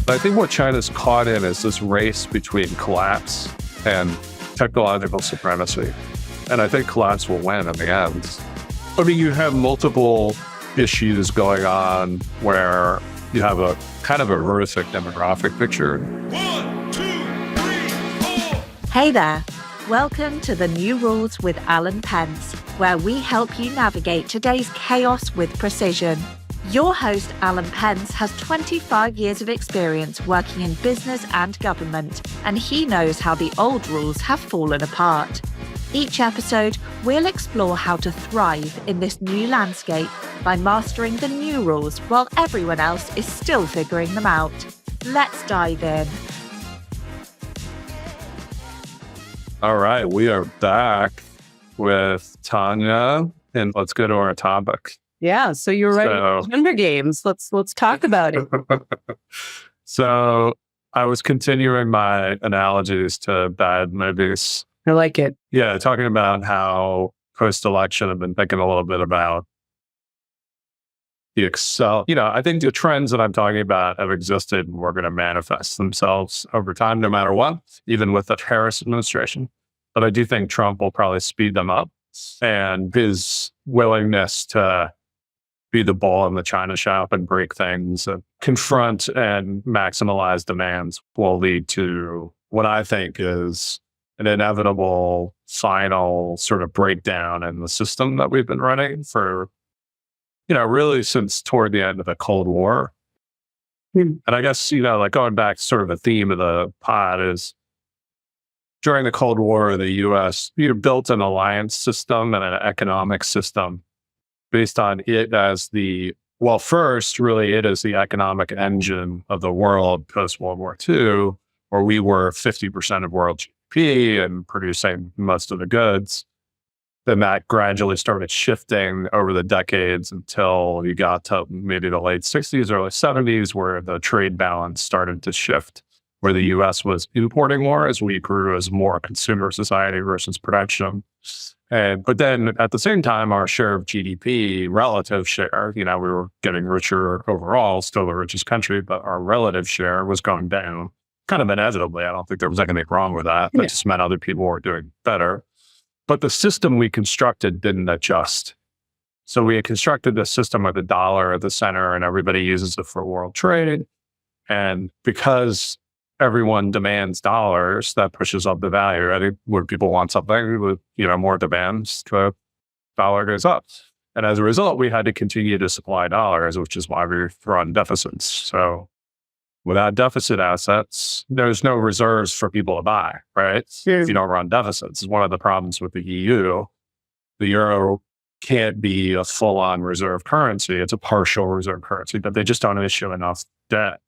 I think what China's caught in is this race between collapse and technological supremacy. And I think collapse will win in the end. I mean, you have multiple issues going on where you have a kind of a horrific demographic picture. 1, 2, 3, 4. Hey there. Welcome to the New Rules with Alan Pence, where we help you navigate today's chaos with precision. Your host, Alan Pence, has 25 years of experience working in business and government, and he knows how the old rules have fallen apart. Each episode, we'll explore how to thrive in this new landscape by mastering the new rules while everyone else is still figuring them out. Let's dive in. All right, we are back with Tanya, and let's go to our topic. Yeah, so you're ready for Hunger Games. Let's talk about it. So I was continuing my analogies to bad movies. I like it. Yeah, talking about how post-election I've been thinking a little bit about I think the trends that I'm talking about have existed and were going to manifest themselves over time, no matter what, even with the Harris administration. But I do think Trump will probably speed them up, and his willingness to be the bull in the china shop and break things, and confront and maximize demands will lead to what I think is an inevitable final sort of breakdown in the system that we've been running for, really since toward the end of the Cold War. And I guess, like going back, sort of a theme of the pod is during the Cold War, the U.S. Built an alliance system and an economic system based on it as first, really, it is the economic engine of the world post-World War II, where we were 50% of world GDP and producing most of the goods. Then that gradually started shifting over the decades until you got to maybe the late 60s, early 70s, where the trade balance started to shift, where the U.S. was importing more as we grew as more consumer society versus production. But then at the same time, our share of GDP, relative share, we were getting richer overall, still the richest country, but our relative share was going down kind of inevitably. I don't think there was anything wrong with that. That just meant other people were doing better. But the system we constructed didn't adjust. So we had constructed the system with the dollar at the center and everybody uses it for world trade. And because everyone demands dollars, that pushes up the value. I think when people want something with, more demands, the dollar goes up. And as a result, we had to continue to supply dollars, which is why we run deficits. So without deficit assets, there's no reserves for people to buy, right? If you don't run deficits. It's one of the problems with the EU. The euro can't be a full-on reserve currency. It's a partial reserve currency, but they just don't issue enough debt.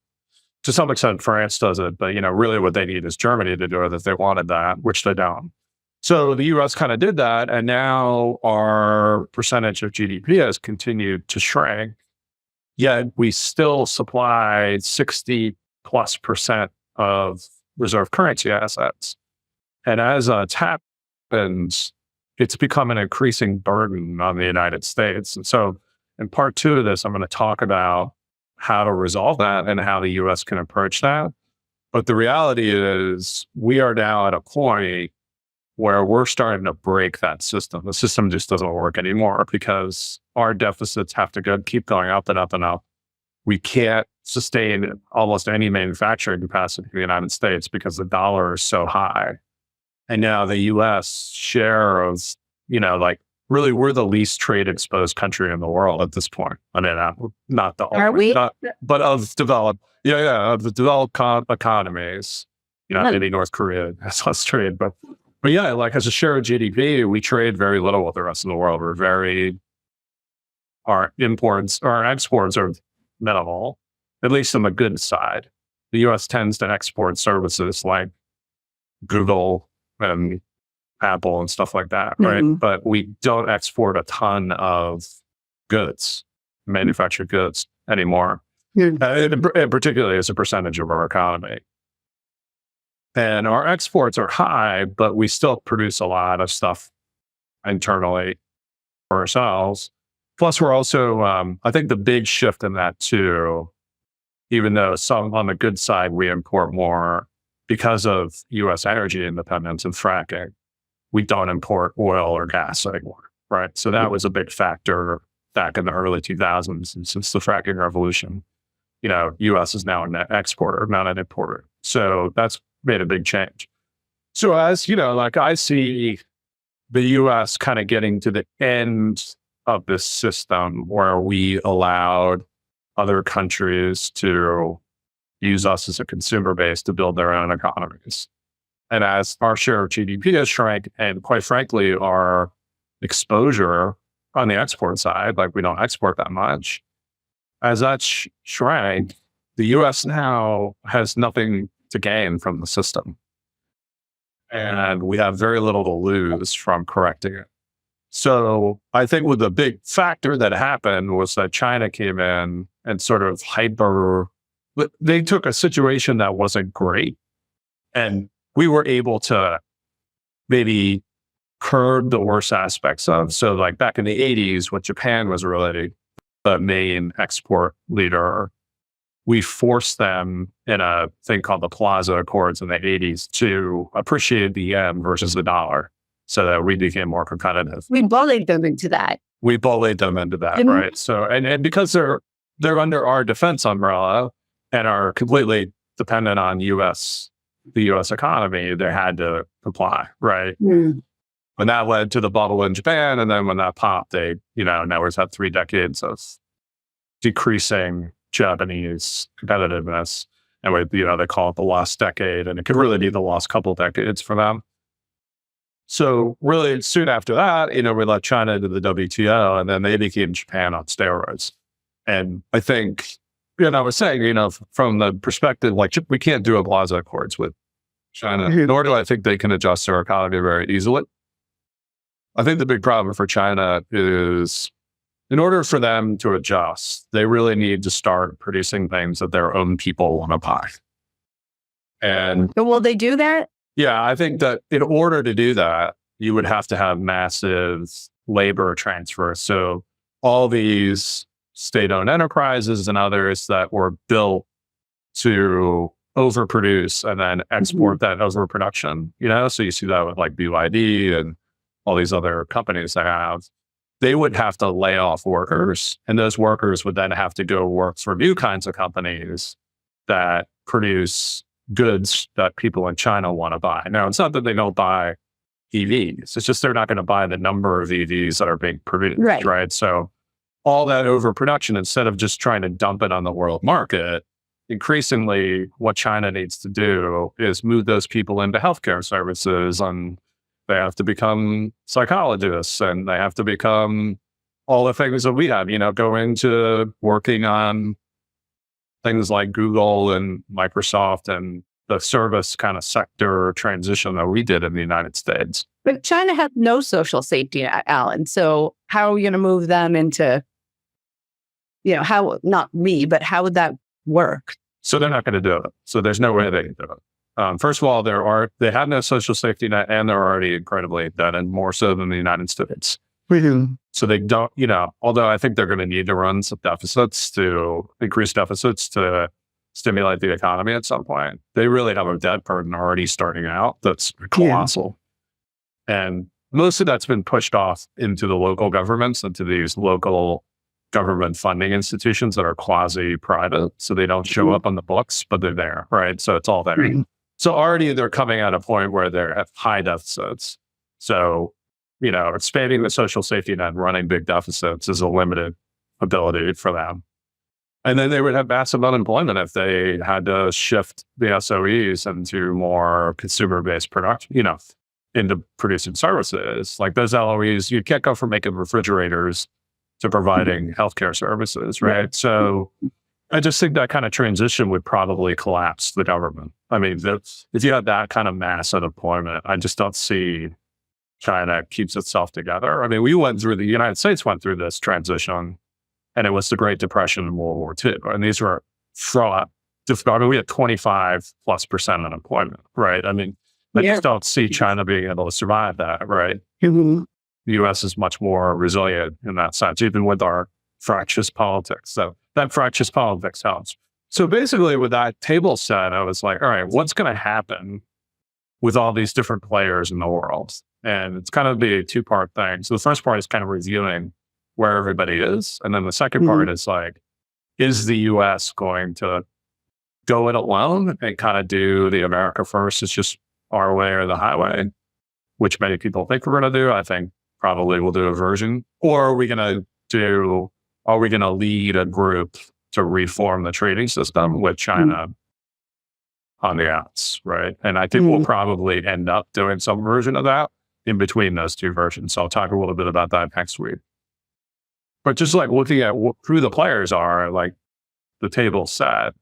To some extent, France does it, but really what they need is Germany to do it if they wanted that, which they don't. So the US kind of did that, and now our percentage of GDP has continued to shrink. Yet we still supply 60+% of reserve currency assets. And as that happens, it's become an increasing burden on the United States. And so in part 2 of this, I'm going to talk about how to resolve that and how the US can approach that. But the reality is we are now at a point where we're starting to break that system. The system just doesn't work anymore because our deficits have to keep going up and up and up. We can't sustain almost any manufacturing capacity in the United States because the dollar is so high. And now the U.S. share of, really we're the least trade exposed country in the world at this point. I mean, not the Are we? But of developed, of the developed economies, maybe North Korea has less trade, but yeah, like as a share of GDP, we trade very little with the rest of the world. Our exports are minimal, at least on the good side. The U.S. tends to export services like Google and Apple and stuff like that, right? Mm-hmm. But we don't export a ton of goods, manufactured goods anymore, and particularly as a percentage of our economy. And our exports are high, but we still produce a lot of stuff internally for ourselves. Plus, we're also, I think the big shift in that too even though some on the good side, we import more because of U.S. energy independence and fracking. We don't import oil or gas anymore, right? So that was a big factor back in the early 2000s. And since the fracking revolution, U.S. is now a net exporter, not an importer. So that's made a big change. So as, I see the U.S. kind of getting to the end of this system where we allowed other countries to use us as a consumer base to build their own economies. And as our share of GDP has shrank, and quite frankly, our exposure on the export side, like we don't export that much, as that shrank, the U.S. now has nothing to gain from the system. And we have very little to lose from correcting it. So I think with the big factor that happened was that China came in and sort of they took a situation that wasn't great, and we were able to maybe curb the worst aspects of. So like back in the 80s, when Japan was really the main export leader, we forced them in a thing called the Plaza Accords in the 80s to appreciate the yen versus the dollar so that we became more competitive. We bullied them into that. Right? So, and because they're under our defense umbrella and are completely dependent on the U.S. economy, they had to comply, right? Mm. And that led to the bubble in Japan. And then when that popped, now we've had 3 decades of decreasing Japanese competitiveness. And they call it the lost decade, and it could really be the lost couple decades for them. So really soon after that, we let China into the WTO, and then they became Japan on steroids. And I think, I was saying, from the perspective, like we can't do a Plaza Accords with China, nor do I think they can adjust their economy very easily. I think the big problem for China is in order for them to adjust, they really need to start producing things that their own people want to buy. And will they do that? Yeah, I think that in order to do that, you would have to have massive labor transfer. So all these state-owned enterprises and others that were built to overproduce and then export that overproduction, so you see that with like BYD and all these other companies that they would have to lay off workers, and those workers would then have to go work for new kinds of companies that produce goods that people in China want to buy. Now, it's not that they don't buy EVs. It's just they're not going to buy the number of EVs that are being produced, right? So all that overproduction, instead of just trying to dump it on the world market, increasingly what China needs to do is move those people into healthcare services, and they have to become psychologists, and they have to become all the things that we have, go into working on things like Google and Microsoft and the service kind of sector transition that we did in the United States. But China had no social safety, Alan. So how are we going to move them into, not me, but how would that work? So they're not going to do it. So there's no way they can do it. First of all, they have no social safety net, and they're already incredibly indebted, more so than the United States. So they don't, although I think they're going to need to run some increase deficits to stimulate the economy at some point. They really have a debt burden already starting out that's colossal. Yeah. And most of that's been pushed off into the local governments, into these local government funding institutions that are quasi-private. So they don't show up on the books, but they're there, right? So it's all there. So already they're coming at a point where they're at high deficits. So, expanding the social safety net and running big deficits is a limited ability for them. And then they would have massive unemployment if they had to shift the SOEs into more consumer-based production, into producing services. Like those LOEs, you can't go from making refrigerators to providing healthcare services, right? So I just think that kind of transition would probably collapse the government. I mean, if you have that kind of mass unemployment, I just don't see China keeps itself together. I mean, the United States went through this transition, and it was the Great Depression and World War II. And these were fraught. We had 25+% unemployment, right? I mean, I just don't see China being able to survive that, right? The U.S. is much more resilient in that sense, even with our fractious politics. So that fractious politics helps. So basically with that table set, I was like, all right, what's going to happen with all these different players in the world? And it's kind of be a two-part thing. So the first part is kind of reviewing where everybody is. And then the second part is like, is the US going to go it alone and kind of do the America first? It's just our way or the highway, which many people think we're going to do. I think probably we'll do a version. Or are we going to lead a group to reform the trading system with China on the outs, right? And I think we'll probably end up doing some version of that in between those two versions. So I'll talk a little bit about that next week. But just like looking at who the players are, like the table set,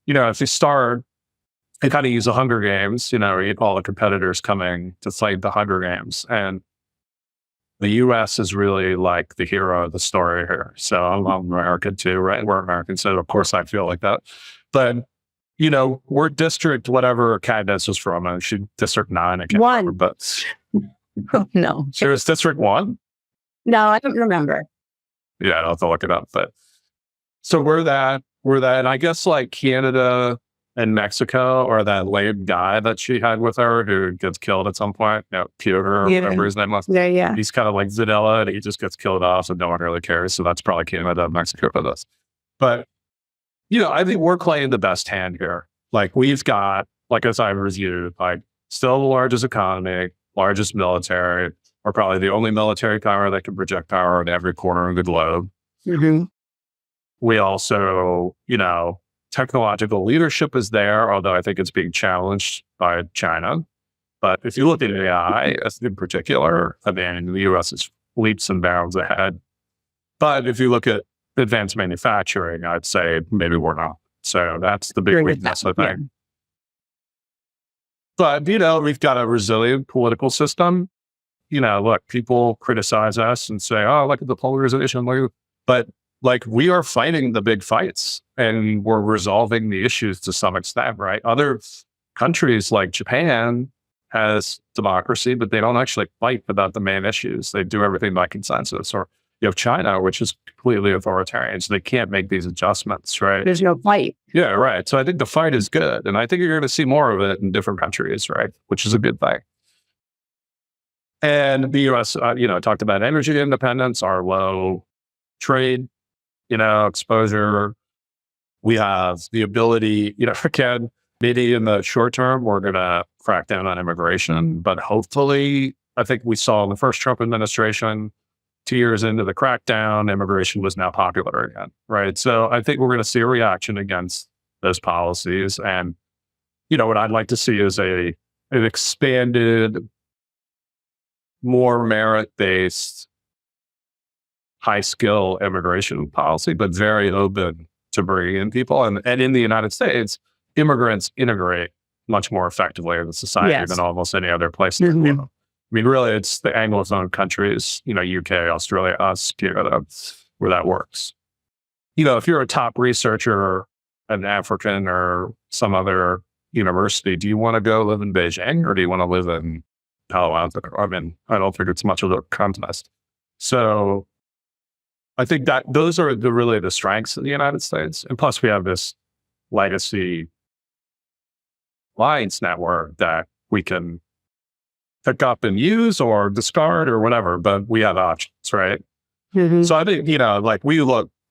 if you start and kind of use the Hunger Games, all the competitors coming to fight the Hunger Games. And the US is really like the hero of the story here. So I'm American too, right? We're Americans, so of course I feel like that. But, we're district, whatever Cadence was from. I should District 9, I can't remember, but No. it was District 1? No, I don't remember. Yeah, I'll have to look it up. But so we're that, and I guess like Canada and Mexico, or that lame guy that she had with her who gets killed at some point, Peter, or whatever his name was. Yeah. He's kind of like vanilla, and he just gets killed off, so no one really cares. So that's probably Canada and Mexico for this. But, I think we're playing the best hand here. Like we've got, like as I reviewed, like still the largest economy, largest military. We're probably the only military power that can project power in every corner of the globe. We also, technological leadership is there, although I think it's being challenged by China. But if you look at AI in particular, I mean, the US is leaps and bounds ahead. But if you look at advanced manufacturing, I'd say maybe we're not. So that's the big weakness, I think. Yeah. But, we've got a resilient political system. Look, people criticize us and say, oh, look at the polarization. But like we are fighting the big fights and we're resolving the issues to some extent, right? Other countries like Japan has democracy, but they don't actually fight about the main issues. They do everything by consensus. Or you have China, which is completely authoritarian, so they can't make these adjustments, right? There's no fight. Yeah, right. So I think the fight is good. And I think you're going to see more of it in different countries, right? Which is a good thing. And the US, talked about energy independence, our low trade, exposure. We have the ability, again, maybe in the short term, we're going to crack down on immigration, but hopefully, I think we saw in the first Trump administration, 2 years into the crackdown, immigration was now popular again, right? So I think we're going to see a reaction against those policies. And, what I'd like to see is an expanded, more merit-based, high-skill immigration policy, but very open to bringing in people. And in the United States, immigrants integrate much more effectively in the society than almost any other place. I mean, really, it's the Anglophone countries, UK, Australia, us, Canada, where that works. If you're a top researcher, an African or some other university, do you want to go live in Beijing or do you want to live in Palo Alto? I mean, I don't think it's much of a contest. So I think that those are really the strengths of the United States. And plus we have this legacy alliance network that we can pick up and use or discard or whatever, but we have options, right? So I think,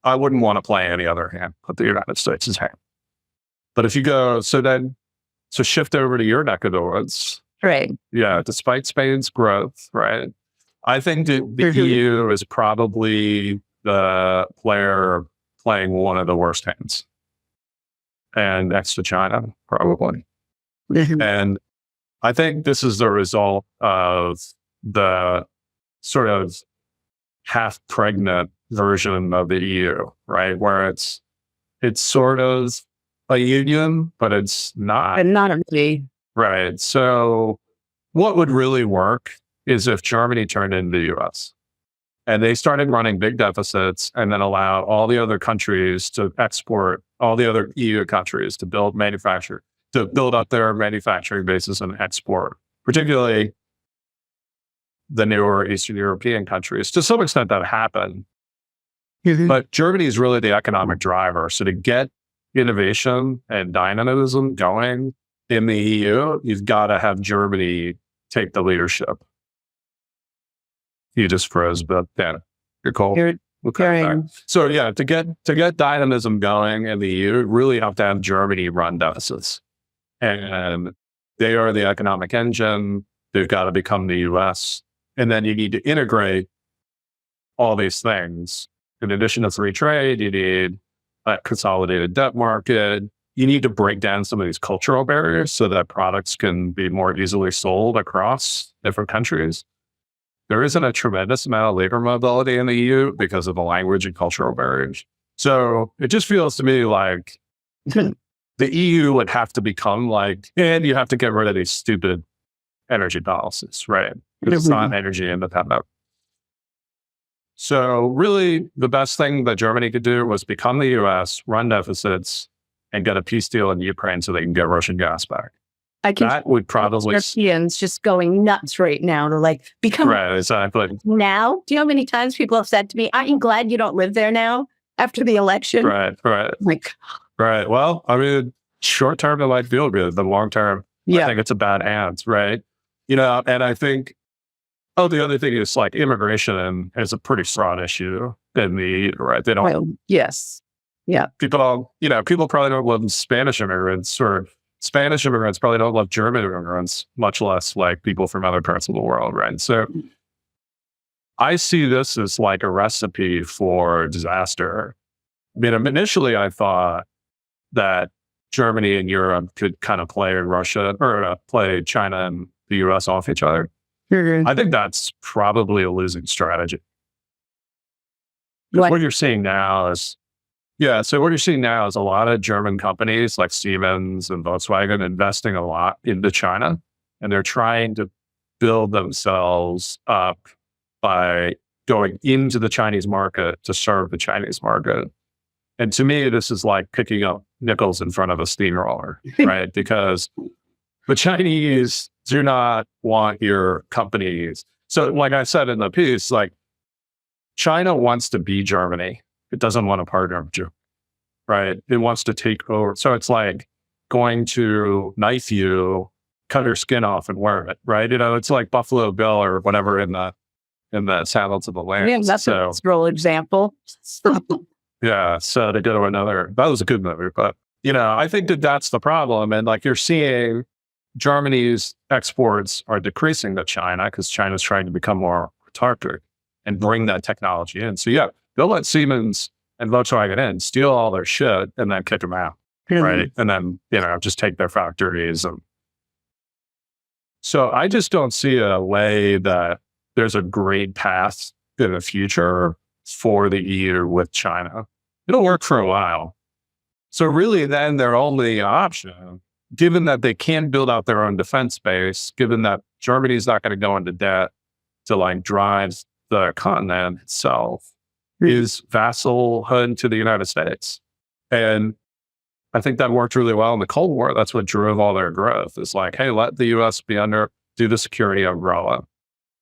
I wouldn't want to play any other hand but the United States' hand. But if you go, so shift over to your neck of the woods. Right. Yeah, despite Spain's growth, right? I think the EU is probably the player playing one of the worst hands. And next to China, probably. And I think this is the result of the sort of half-pregnant version of the EU, right? Where it's sort of a union, but it's not. And not really. Right. So what would really work is if Germany turned into the US and they started running big deficits and then allowed all the other countries to export, all the other EU countries to build up their manufacturing bases and export, particularly the newer Eastern European countries. To some extent that happened, but Germany is really the economic driver. So to get innovation and dynamism going in the EU, you've got to have Germany take the leadership. You just froze, but yeah, you're cool. So yeah, to get dynamism going in the EU, you really have to have Germany run deficits, and they are the economic engine. They've got to become the US, and then you need to integrate all these things. In addition to free trade, you need a consolidated debt market. You need to break down some of these cultural barriers so that products can be more easily sold across different countries. There isn't a tremendous amount of labor mobility in the EU because of the language and cultural barriers. So it just feels to me like the EU would have to become like, and you have to get rid of these stupid energy policies, right? Because it's not energy independent. So really, the best thing that Germany could do was become the US, run deficits, and get a peace deal in Ukraine so they can get Russian gas back. That would probably Europeans just going nuts right now to like become right. Exactly. now. Do you know how many times people have said to me, "Aren't you glad you don't live there now after the election?" Right. Like, right. Well, I mean, short term, it might feel good. The long term, I think it's a bad ant, right? And I think, the other thing is like immigration is a pretty fraught issue in the right. They don't. Yes. Yeah. People probably don't love Spanish immigrants, or Spanish immigrants probably don't love German immigrants, much less like people from other parts of the world, right? So I see this as like a recipe for disaster. I mean, initially I thought that Germany and Europe could kind of play Russia or play China and the US off each other. I think that's probably a losing strategy. What you're seeing now is so what you're seeing now is a lot of German companies like Siemens and Volkswagen investing a lot into China, and they're trying to build themselves up by going into the Chinese market to serve the Chinese market. And to me, this is like picking up nickels in front of a steamroller, right? Because the Chinese do not want your companies. So like I said in the piece, like China wants to be Germany. It doesn't want to partner with you, right? It wants to take over. So it's like going to knife you, cut your skin off and wear it, right? It's like Buffalo Bill or whatever in the Silence of the Lambs. Yeah, that's a real example. Yeah. So to go to that was a good movie, but I think that's the problem. And like you're seeing Germany's exports are decreasing to China because China's trying to become more autarkic and bring that technology in. So they'll let Siemens and Volkswagen in, steal all their shit, and then kick them out, right? And then, just take their factories. And so I just don't see a way that there's a great path in the future for the EU with China. It'll work for a while. So really then their only option, given that they can build out their own defense base, given that Germany's not going to go into debt to like drive the continent itself, is vassalhood to the United States. And I think that worked really well in the Cold War. That's what drove all their growth. It's like, hey, let the US do the security umbrella,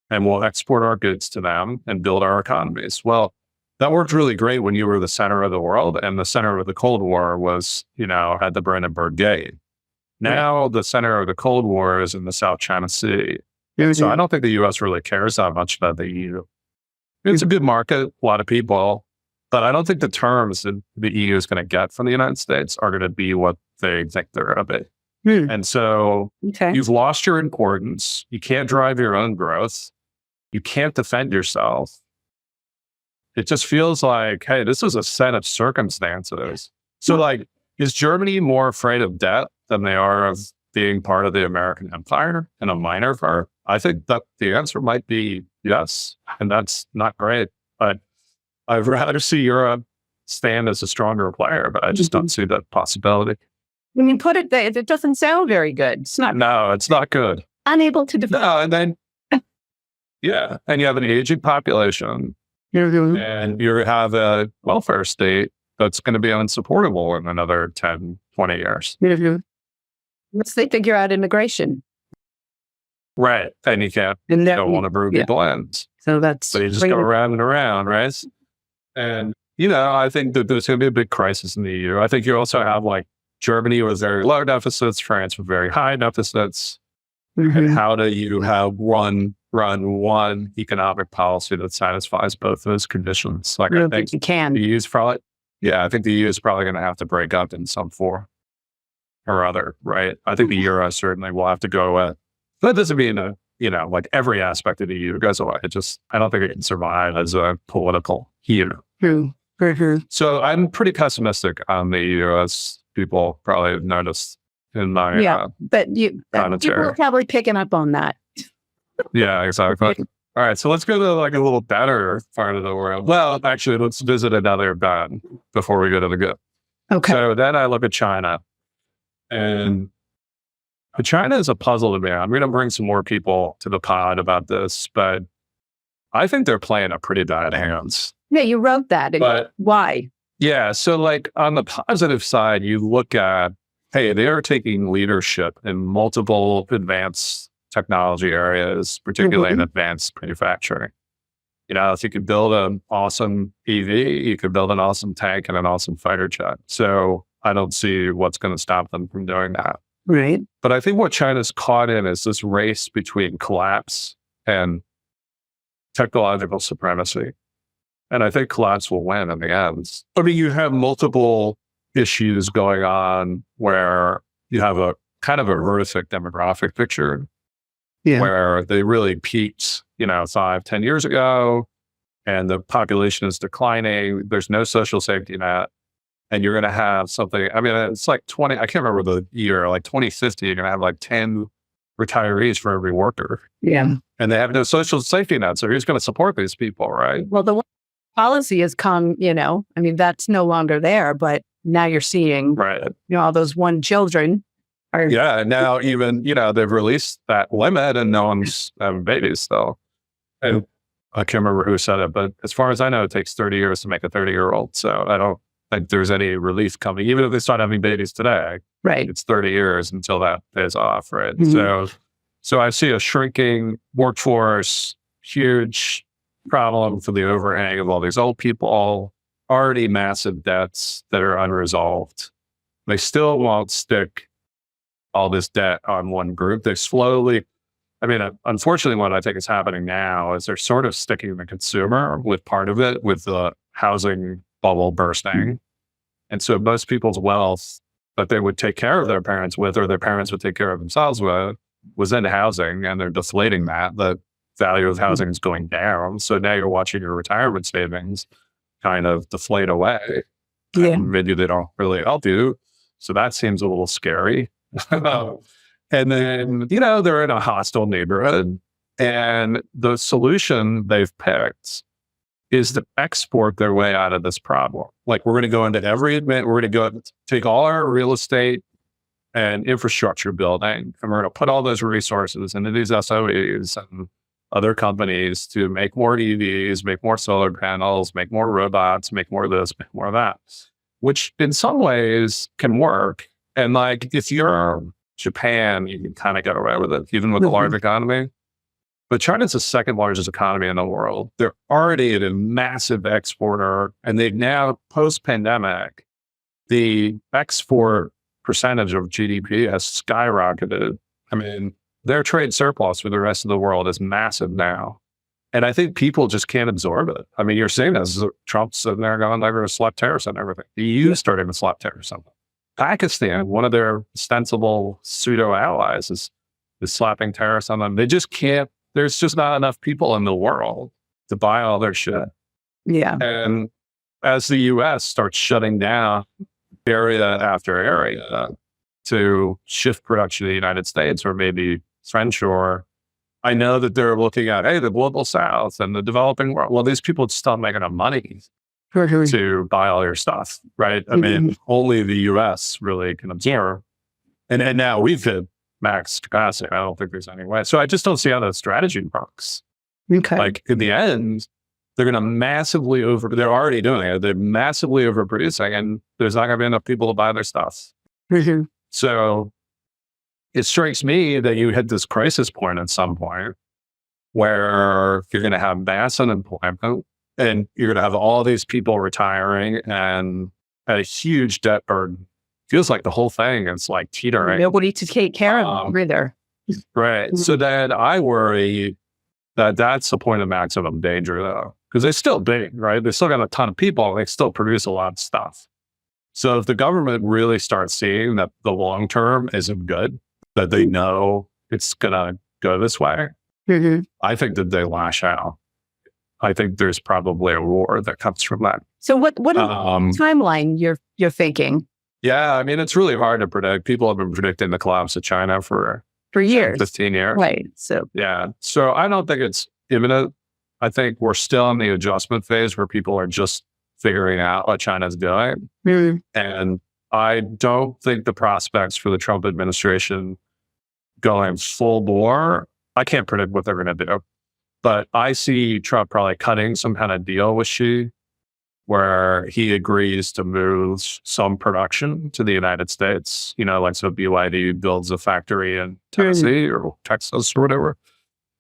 and we'll export our goods to them and build our economies. Well, that worked really great when you were the center of the world, and the center of the Cold War was, at the Brandenburg Gate. Now the center of the Cold War is in the South China Sea. So I don't think the US really cares that much about the EU. It's a good market, a lot of people, but I don't think the terms that the EU is going to get from the United States are going to be what they think they're going to be. And so you've lost your importance. You can't drive your own growth. You can't defend yourself. It just feels like, hey, this is a set of circumstances. So like, is Germany more afraid of debt than they are of being part of the American empire and a minor part? I think that the answer might be yes, and that's not great. But I'd rather see Europe stand as a stronger player, but I just don't see that possibility. When you put it there, it doesn't sound very good. It's not. No, it's not good. Unable to defend. No, and then, and you have an aging population, and you have a welfare state that's going to be unsupportable in another 10, 20 years. Once they figure out immigration. Right. And you don't want to bring people in. So you just go around and around, right? And I think that there's going to be a big crisis in the EU. I think you also have like Germany with very low deficits, France with very high deficits. And how do you have run one economic policy that satisfies both those conditions? Like, I I don't think think you can. the EU's probably, I think the EU is probably going to have to break up in some form or other, right? I think the euro certainly will have to go away. That doesn't mean, like every aspect of the EU goes away. I don't think it can survive as a political unit. True. So I'm pretty pessimistic on the EU, as people probably have noticed in my But people commentary. are probably picking up on that. Yeah, exactly. All right, so let's go to like a little better part of the world. Well, actually, let's visit another bad before we go to the good. Okay. So then I look at China, and China is a puzzle to me. I'm going to bring some more people to the pod about this, but I think they're playing a pretty bad hands. Yeah, you wrote that. But why? yeah, so like on the positive side, you look at, hey, they are taking leadership in multiple advanced technology areas, particularly in advanced manufacturing. If you could build an awesome EV, you could build an awesome tank and an awesome fighter jet. So I don't see what's going to stop them from doing that. Right. But I think what China's caught in is this race between collapse and technological supremacy. And I think collapse will win in the end. I mean, you have multiple issues going on where you have a kind of a horrific demographic picture where they really peaked, 5-10 years ago, and the population is declining. There's no social safety net. And you're going to have something, I mean, it's like 20, I can't remember the year, like 2050, you're going to have like 10 retirees for every worker. Yeah. And they have no social safety net. So who's going to support these people, right? Well, the policy has come, I mean, that's no longer there, but now you're seeing, Right. all those one children are. Yeah. And now even, they've released that limit and no one's having babies still. And I can't remember who said it, but as far as I know, it takes 30 years to make a 30-year-old. So I don't think there's any relief coming. Even if they start having babies today, Right. it's 30 years until that pays off, right? So I see a shrinking workforce, huge problem for the overhang of all these old people, already massive debts that are unresolved. They still won't stick all this debt on one group. They slowly, unfortunately, what I think is happening now is they're sort of sticking the consumer with part of it, with the housing bubble bursting. And so most people's wealth that they would take care of their parents with, or their parents would take care of themselves with, was in housing, and they're deflating that. The value of housing is going down. So now you're watching your retirement savings kind of deflate away. Yeah. Maybe they don't really help you. So that seems a little scary. And then, they're in a hostile neighborhood, and the solution they've picked is to export their way out of this problem. Like, we're going to go into we're going to go take all our real estate and infrastructure building, and we're going to put all those resources into these SOEs and other companies to make more EVs, make more solar panels, make more robots, make more of this, make more of that, which in some ways can work. And like, if you're Japan, you can kind of get away with it, even with a large economy. But China's the second largest economy in the world. They're already a massive exporter, and they've now, post-pandemic, the export percentage of GDP has skyrocketed. I mean, their trade surplus with the rest of the world is massive now. And I think people just can't absorb it. I mean, you're seeing this. Trump's sitting there going, they're going to slap tariffs on everything. The EU starting to slap tariffs on them. Pakistan, one of their ostensible pseudo-allies, is slapping tariffs on them. They just can't. There's just not enough people in the world to buy all their shit. Yeah. And as the U.S. starts shutting down area after area to shift production to the United States, or maybe friendshore, I know that they're looking at, hey, the global South and the developing world. Well, these people just don't make enough money to buy all your stuff, right? I mean, only the U.S. really can absorb. And now we've hit max capacity. I don't think there's any way. So I just don't see how that strategy works. Okay. Like, in the end, they're going to massively they're already doing it. They're massively overproducing, and there's not going to be enough people to buy their stuff. So it strikes me that you hit this crisis point at some point where you're going to have mass unemployment. And you're going to have all these people retiring and a huge debt burden. Feels like the whole thing is like teetering. Nobody to take care of them either. Right. So then I worry that that's the point of maximum danger, though, because they're still big, right? They still got a ton of people. They still produce a lot of stuff. So if the government really starts seeing that the long term isn't good, that they know it's going to go this way, I think that they lash out. I think there's probably a war that comes from that. So what timeline you're thinking? Yeah, I mean, it's really hard to predict. People have been predicting the collapse of China for years, 15 years. Right. So yeah. So I don't think it's imminent. I think we're still in the adjustment phase where people are just figuring out what China's doing. And I don't think the prospects for the Trump administration going full bore, I can't predict what they're going to do. But I see Trump probably cutting some kind of deal with Xi where he agrees to move some production to the United States, like so BYD builds a factory in Tennessee or Texas or whatever.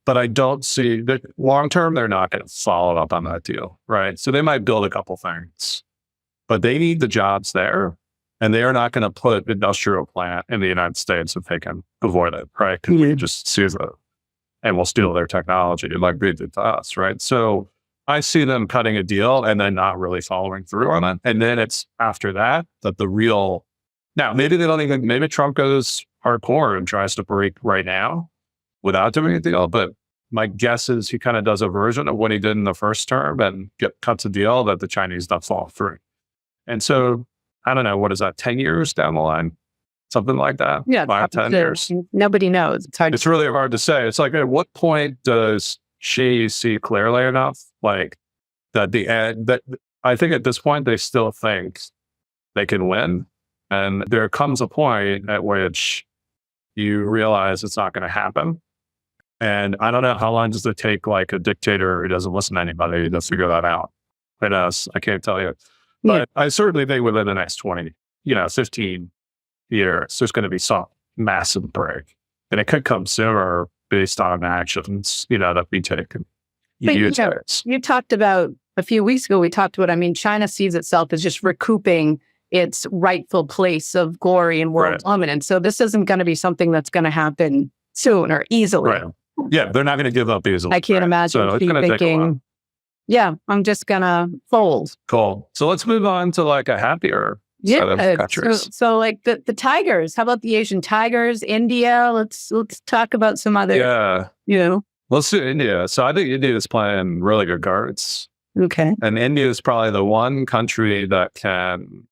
But I don't see that long term, they're not going to follow up on that deal, right? So they might build a couple things, but they need the jobs there. And they are not going to put industrial plant in the United States if they can avoid it, right? Because we just seize it and we'll steal their technology like they did to us, right? So I see them cutting a deal and then not really following through on it. And then it's after that the real, now maybe Trump goes hardcore and tries to break right now without doing a deal. But my guess is he kind of does a version of what he did in the first term and cuts a deal that the Chinese don't fall through. And so I don't know, what is that, 10 years down the line? Something like that? Yeah. 5, 10 years. Nobody knows. It's really hard to say. It's like, at what point does Xi see clearly enough? Like that that I think at this point, they still think they can win. And there comes a point at which you realize it's not going to happen. And I don't know, how long does it take like a dictator who doesn't listen to anybody to figure that out? I can't tell you. But I certainly think within the next 15 years, there's going to be some massive break. And it could come sooner based on actions, that we take. You talked about, a few weeks ago, we talked about, China sees itself as just recouping its rightful place of glory and world dominance. So this isn't going to be something that's going to happen soon or easily. Right. Yeah, they're not going to give up easily. I can't imagine thinking, I'm just going to fold. Cool. So let's move on to like a happier set of countries. So like the tigers, how about the Asian tigers, India? Let's talk about some other, Let's do India. So I think India is playing really good cards. Okay. And India is probably the one country that can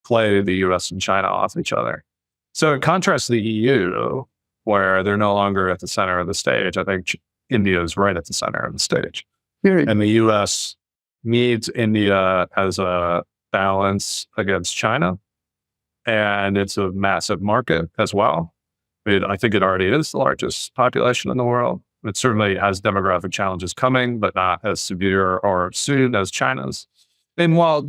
play the US and China off each other. So in contrast to the EU, where they're no longer at the center of the stage, I think India is right at the center of the stage. And the US needs India as a balance against China. And it's a massive market as well. I think it already is the largest population in the world. It certainly has demographic challenges coming, but not as severe or soon as China's. And while,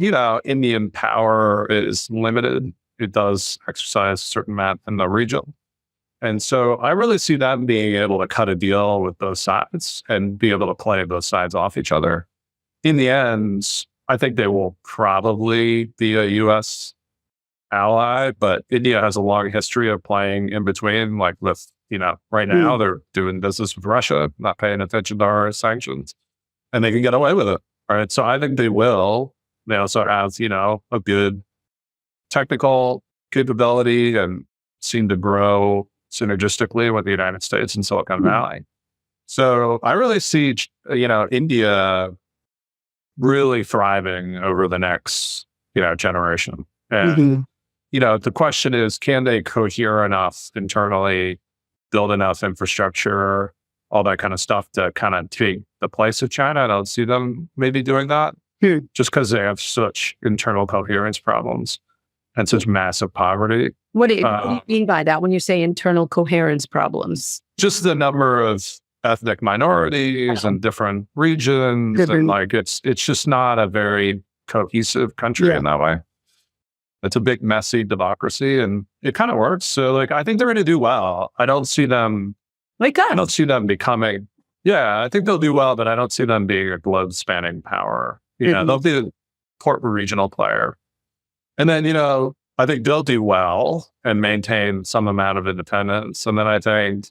Indian power is limited, it does exercise a certain amount in the region. And so I really see them being able to cut a deal with both sides and be able to play both sides off each other. In the end, I think they will probably be a U.S. ally, but India has a long history of playing in between, like with, right now they're doing business with Russia, not paying attention to our sanctions, and they can get away with it. All right. So I think they will. They also have, a good technical capability and seem to grow synergistically with the United States and Silicon Valley. So I really see, India really thriving over the next, generation. And, the question is, can they cohere enough internally, build enough infrastructure, all that kind of stuff to kind of take the place of China? I don't see them maybe doing that just because they have such internal coherence problems and such massive poverty. What do you mean by that when you say internal coherence problems? Just the number of ethnic minorities and different regions. And like, it's just not a very cohesive country in that way. It's a big, messy democracy and it kind of works. So like, I think they're going to do well. I don't see them becoming, I think they'll do well, but I don't see them being a globe spanning power They'll be an important regional player. And then, I think they'll do well and maintain some amount of independence. And then I think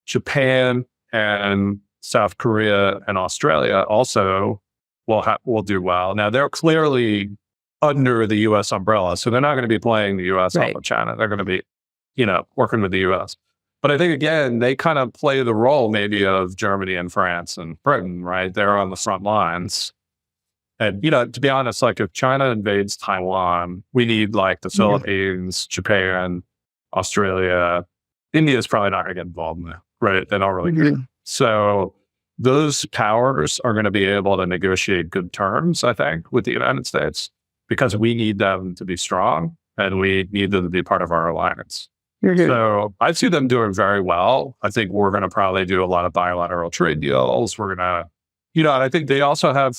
Japan and South Korea and Australia also will do well. Now, they're clearly under the U.S. umbrella, so they're not going to be playing the U.S. off of China. They're going to be, working with the U.S. But I think, again, they kind of play the role maybe of Germany and France and Britain, right? They're on the front lines. And, to be honest, like if China invades Taiwan, we need like the Philippines, Japan, Australia. India is probably not going to get involved in that, right? They don't really care. So those powers are going to be able to negotiate good terms, I think, with the United States, because we need them to be strong and we need them to be part of our alliance. So I see them doing very well. I think we're going to probably do a lot of bilateral trade deals. We're going to, and I think they also have,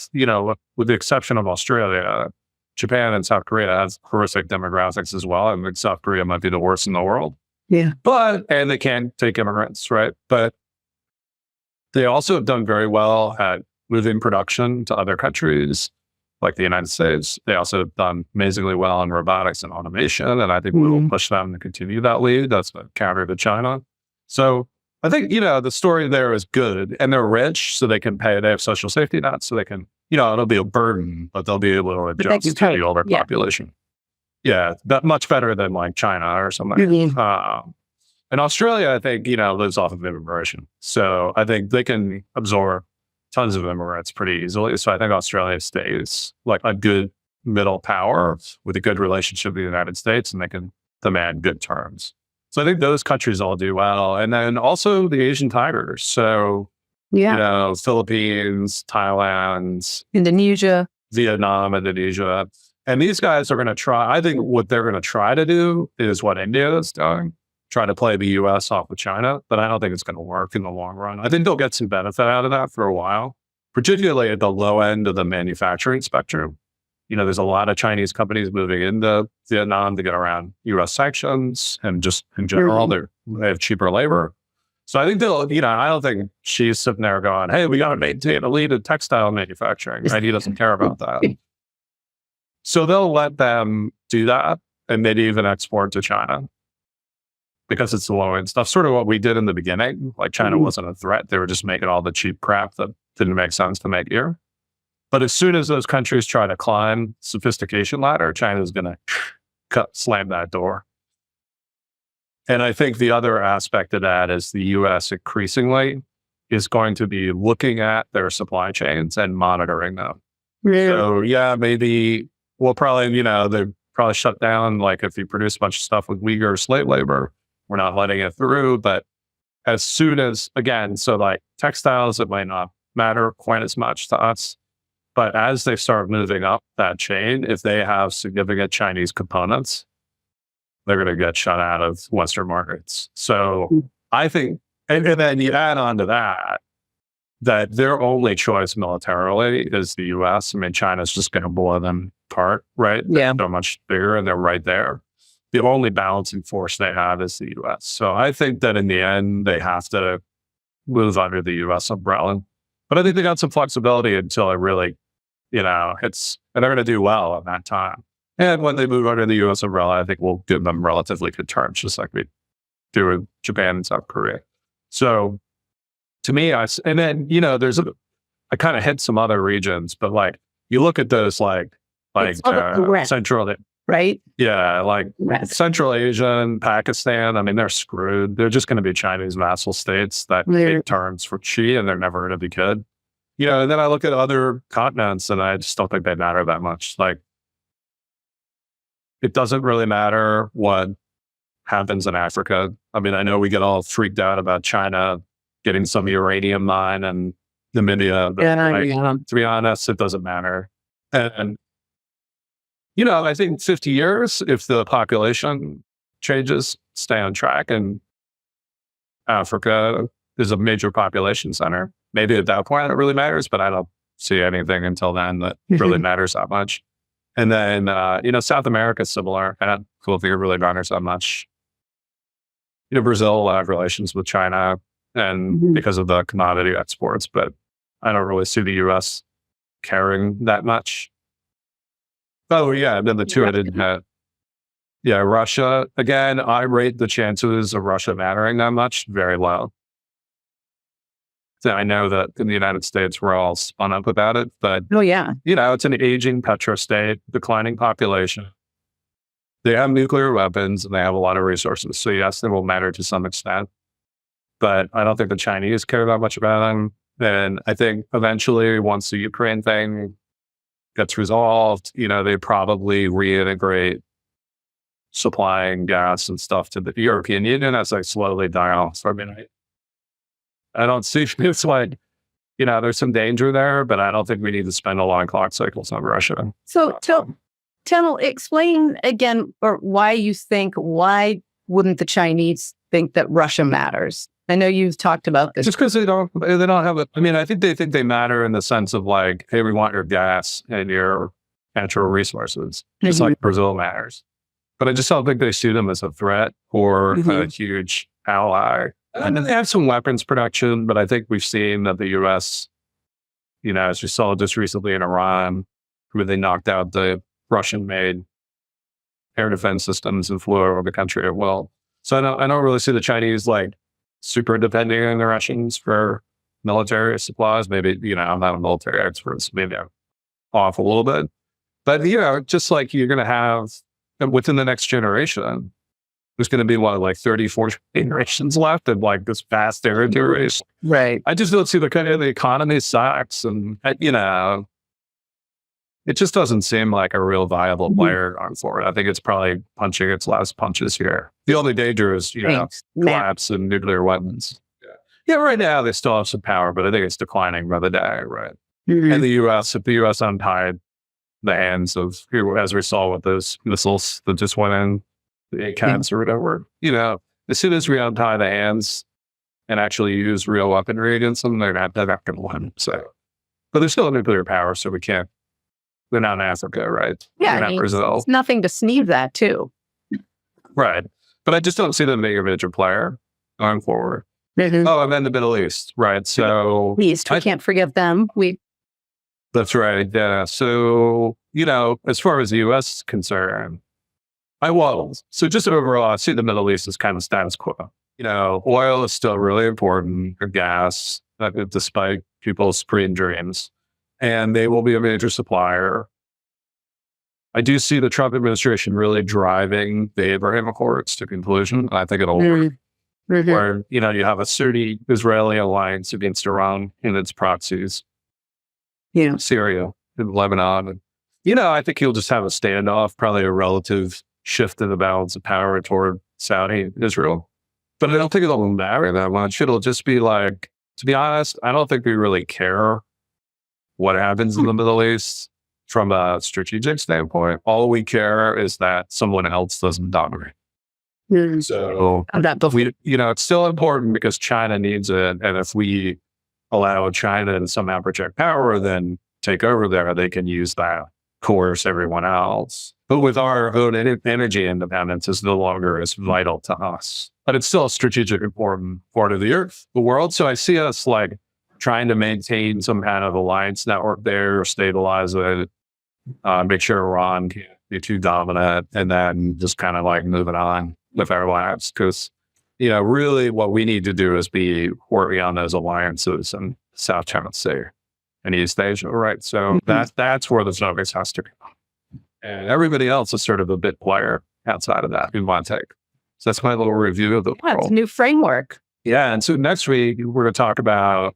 with the exception of Australia, Japan and South Korea has horrific demographics as well. I mean, South Korea might be the worst in the world. Yeah. And they can't take immigrants, right? But they also have done very well at moving production to other countries, like the United States. They also have done amazingly well in robotics and automation. And I think we will push them to continue that lead. That's the counter to China. So I think, the story there is good. And they're rich, so they can pay. They have social safety nets, so they can, it'll be a burden, but they'll be able to adjust to the older population. Yeah, that much better than like China or something. And Australia, I think, lives off of immigration. So I think they can absorb tons of immigrants pretty easily. So I think Australia stays like a good middle power with a good relationship with the United States, and they can demand good terms. So I think those countries all do well. And then also the Asian tigers. So, Philippines, Thailand, Indonesia, Vietnam, Indonesia. And these guys are going to try, I think what they're going to try to do is what India is doing, try to play the U.S. off of China, but I don't think it's going to work in the long run. I think they'll get some benefit out of that for a while, particularly at the low end of the manufacturing spectrum. There's a lot of Chinese companies moving into Vietnam to get around U.S. sanctions, and just in general, they have cheaper labor. So I think they'll, I don't think she's sitting there going, hey, we got to maintain a lead in textile manufacturing, right? He doesn't care about that. So they'll let them do that and maybe even export to China because it's the low end stuff. Sort of what we did in the beginning. Like China wasn't a threat. They were just making all the cheap crap that didn't make sense to make here. But as soon as those countries try to climb sophistication ladder, China's going to slam that door. And I think the other aspect of that is the U.S. increasingly is going to be looking at their supply chains and monitoring them. So maybe we'll probably, they probably shut down, like if you produce a bunch of stuff with Uyghur slave labor, we're not letting it through. But as soon as, again, so like textiles, it might not matter quite as much to us. But as they start moving up that chain, if they have significant Chinese components, they're going to get shut out of Western markets. So I think, and then you add on to that their only choice militarily is the U.S. I mean, China's just going to blow them apart, right? Yeah. They're much bigger and they're right there. The only balancing force they have is the U.S. So I think that in the end, they have to move under the U.S. umbrella. But I think they got some flexibility until it really, hits, and they're going to do well at that time. And when they move under the U.S. umbrella, I think we'll give them relatively good terms, just like we do with Japan and South Korea. So to me, I kind of hit some other regions, but like you look at those like Central, right? Yeah, like Central Asia and Pakistan. I mean, they're screwed. They're just going to be Chinese vassal states that take turns for Xi, and they're never going to be good. And then I look at other continents, and I just don't think they matter that much. Like, it doesn't really matter what happens in Africa. I mean, I know we get all freaked out about China getting some uranium mine and Namibia, but to be honest, it doesn't matter. And I think 50 years, if the population changes, stay on track, and Africa is a major population center, maybe at that point it really matters, but I don't see anything until then that really matters that much. And then, South America is similar. I don't think it really matters that much. Brazil will have relations with China and because of the commodity exports, but I don't really see the U.S. caring that much. Oh, yeah. And then the two I didn't have. Yeah, Russia. Again, I rate the chances of Russia mattering that much very low. So I know that in the United States, we're all spun up about it, but, Oh, yeah. it's an aging petrostate, declining population. They have nuclear weapons and they have a lot of resources. So yes, they will matter to some extent, but I don't think the Chinese care that much about them. And I think eventually, once the Ukraine thing gets resolved, they probably reintegrate supplying gas and stuff to the European Union as they slowly die off. So, I don't see it's like, there's some danger there, but I don't think we need to spend a long clock cycles on Russia. So Tennell, explain again, or why wouldn't the Chinese think that Russia matters? I know you've talked about this. Just because they don't have it. I think they think they matter in the sense of like, hey, we want your gas and your natural resources, just like Brazil matters. But I just don't think they see them as a threat or a huge ally. And then they have some weapons production, but I think we've seen that the U.S., as we saw just recently in Iran, where they knocked out the Russian-made air defense systems and flew over the country at will. So I don't really see the Chinese like super depending on the Russians for military supplies. Maybe, I'm not a military expert, so maybe I'm off a little bit. But, just like you're going to have within the next generation, there's going to be 30, 40 generations left of like this vast territory. Right. I just don't see the economy sucks. And, it just doesn't seem like a real viable player going forward. I think it's probably punching its last punches here. The only danger is, collapse in nuclear weapons. Yeah, right now they still have some power, but I think it's declining by the day, right? And the U.S., if the U.S. untied the hands of, as we saw with those missiles that just went in, the ACATs or whatever, as soon as we untie the hands and actually use real weaponry against them, they're not going to win. So, but there's still a nuclear power, so we can't. They're not in Africa, right? Yeah, not Brazil. It's nothing to sneeze at, too. Right. But I just don't see them being a major player going forward. Oh, and then the Middle East, right? So we can't forget them. That's right. Yeah. So, as far as the U.S. is concerned, so just overall, I see the Middle East as kind of status quo. Oil is still really important, or gas, despite people's dreams. And they will be a major supplier. I do see the Trump administration really driving the Abraham Accords to conclusion. I think it'll work. Where, you have a Sunni-Israeli alliance against Iran and its proxies. Syria and Lebanon. And, I think he'll just have a standoff, probably a relative shift in the balance of power toward Saudi Israel. But I don't think it'll matter that much. It'll just be like, to be honest, I don't think we really care what happens in the Middle East from a strategic standpoint. All we care is that someone else doesn't dominate. So it's still important because China needs it. And if we allow China to somehow project power, then take over there, they can use that, coerce everyone else. But with our own energy independence is no longer as vital to us. But it's still a strategic important part of the world. So I see us like trying to maintain some kind of alliance network there, stabilize it, make sure Iran can't be too dominant, and then just kind of like moving on with our lives. Because, really what we need to do is be working on those alliances in South China Sea and East Asia, right? So that's where the focus has to be. And everybody else is sort of a bit player outside of that we want to take. So that's my little review of the world. It's a new framework. Yeah. And so next week, we're going to talk about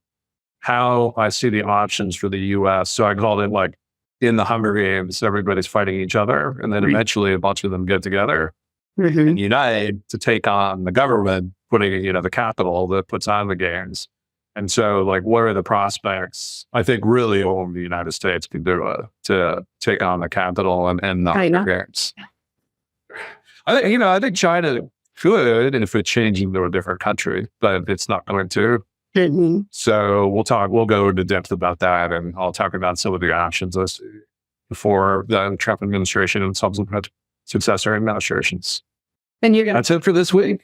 how I see the options for the U.S. So I called it like in the Hunger Games, everybody's fighting each other. And then eventually a bunch of them get together and unite to take on the government, putting, the capital that puts on the games. And so like, what are the prospects? I think really only the United States can do it to take on the capital and the Hunger Games. I think China could, and if it's changing to a different country, but it's not going to. So we'll go into depth about that, and I'll talk about some of the options for the Trump administration and subsequent successor administrations. And that's it for this week.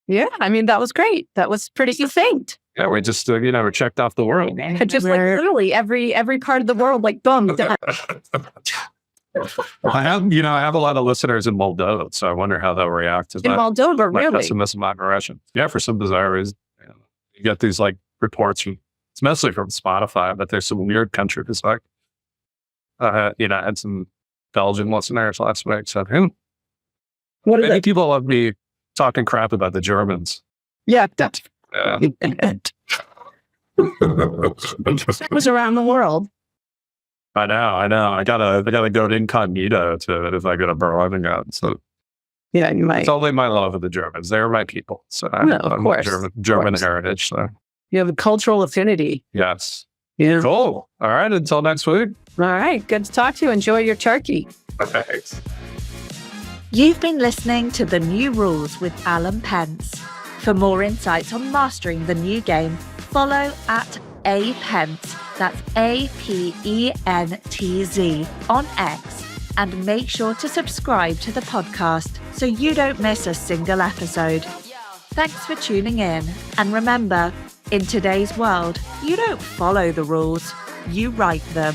Yeah, I mean, that was great. That was pretty succinct. Yeah, we just, we checked off the world. Just like literally every part of the world, like boom, done. I have a lot of listeners in Moldova, so I wonder how they'll react to that. In Moldova, Like really? pessimism, admiration. Yeah, for some bizarre reason. You get these like reports from, it's mostly from Spotify, but there's some weird countries. Like, I had some Belgian listeners last week said, What is many it? people love me talking crap about the Germans. Yeah, that's Yeah. it was around the world. I know. I gotta go incognito to if I go to Berlin again. So Yeah, you might. it's only my love of the Germans. They're my people. So No, of course. German Of course. heritage. So You have a cultural affinity. yes. Yeah. Cool. All right. Until next week. All right. Good to talk to you. Enjoy your turkey. Thanks. You've been listening to The New Rules with Alan Pence. For more insights on mastering the new game, follow at @apence, that's APENTZ, on X, and make sure to subscribe to the podcast so you don't miss a single episode. Thanks for tuning in, and remember, in today's world, you don't follow the rules, you write them.